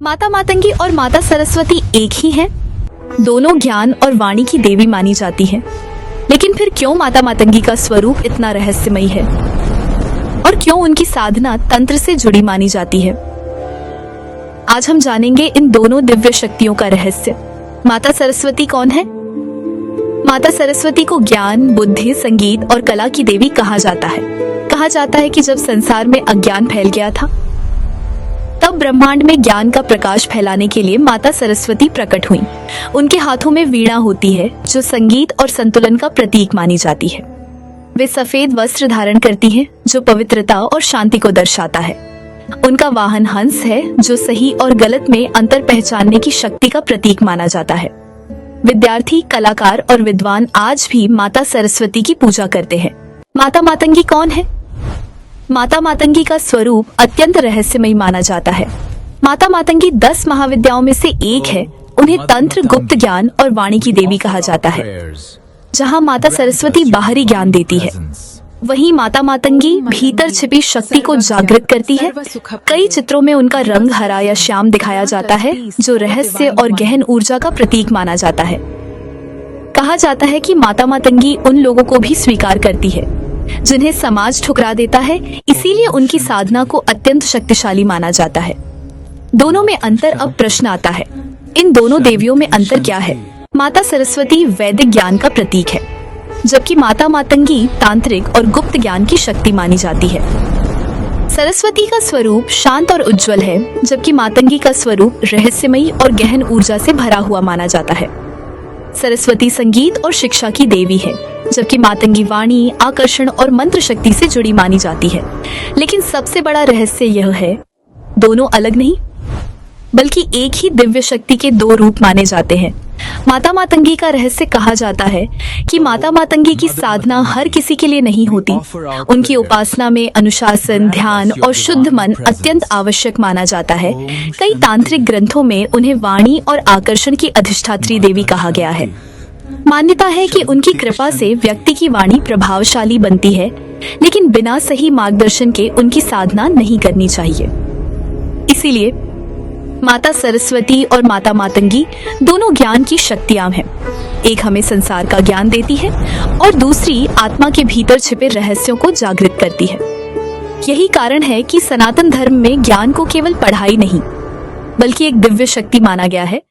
माता मातंगी और माता सरस्वती एक ही हैं। दोनों ज्ञान और वाणी की देवी मानी जाती हैं। लेकिन फिर क्यों माता मातंगी का स्वरूप इतना रहस्यमयी है और क्यों उनकी साधना तंत्र से जुड़ी मानी जाती है? आज हम जानेंगे इन दोनों दिव्य शक्तियों का रहस्य। माता सरस्वती कौन है? माता सरस्वती को ज्ञान, बुद्धि, संगीत और कला की देवी कहा जाता है। कहा जाता है कि जब संसार में अज्ञान फैल गया था, तब ब्रह्मांड में ज्ञान का प्रकाश फैलाने के लिए माता सरस्वती प्रकट हुई। उनके हाथों में वीणा होती है, जो संगीत और संतुलन का प्रतीक मानी जाती है। वे सफेद वस्त्र धारण करती हैं, जो पवित्रता और शांति को दर्शाता है। उनका वाहन हंस है, जो सही और गलत में अंतर पहचानने की शक्ति का प्रतीक माना जाता है। विद्यार्थी, कलाकार और विद्वान आज भी माता सरस्वती की पूजा करते हैं। माता मातंगी कौन है? माता मातंगी का स्वरूप अत्यंत रहस्यमयी माना जाता है। माता मातंगी 10 महाविद्याओं में से एक है। उन्हें तंत्र, गुप्त ज्ञान और वाणी की देवी कहा जाता है। जहां माता सरस्वती बाहरी ज्ञान देती है, वहीं माता मातंगी भीतर छिपी शक्ति को जागृत करती है। कई चित्रों में उनका रंग हरा या श्याम दिखाया जाता है, जो रहस्य और गहन ऊर्जा का प्रतीक माना जाता है। कहा जाता है कि माता मातंगी उन लोगों को भी स्वीकार करती है जिन्हें समाज ठुकरा देता है, इसीलिए उनकी साधना को अत्यंत शक्तिशाली माना जाता है। दोनों में अंतर। अब प्रश्न आता है, इन दोनों देवियों में अंतर क्या है? माता सरस्वती वैदिक ज्ञान का प्रतीक है, जबकि माता मातंगी तांत्रिक और गुप्त ज्ञान की शक्ति मानी जाती है। सरस्वती का स्वरूप शांत और उज्जवल है, जबकि मातंगी का स्वरूप रहस्यमयी और गहन ऊर्जा से भरा हुआ माना जाता है। सरस्वती संगीत और शिक्षा की देवी है, जबकि मातंगी वाणी, आकर्षण और मंत्र शक्ति से जुड़ी मानी जाती है। लेकिन सबसे बड़ा रहस्य यह है, दोनों अलग नहीं बल्कि एक ही दिव्य शक्ति के दो रूप माने जाते हैं। माता मातंगी का रहस्य कहा जाता है कि माता मातंगी की साधना हर किसी के लिए नहीं होती। उनकी उपासना में अनुशासन, ध्यान और शुद्ध मन अत्यंत आवश्यक माना जाता है। कई तांत्रिक ग्रंथों में उन्हें वाणी और आकर्षण की अधिष्ठात्री देवी कहा गया है। मान्यता है कि उनकी कृपा से व्यक्ति की वाणी प्रभावशाली बनती है, लेकिन बिना सही मार्गदर्शन के उनकी साधना नहीं करनी चाहिए। इसीलिए माता सरस्वती और माता मातंगी दोनों ज्ञान की शक्तियां हैं। एक हमें संसार का ज्ञान देती है और दूसरी आत्मा के भीतर छिपे रहस्यों को जागृत करती है। यही कारण है कि सनातन धर्म में ज्ञान को केवल पढ़ाई नहीं, बल्कि एक दिव्य शक्ति माना गया है,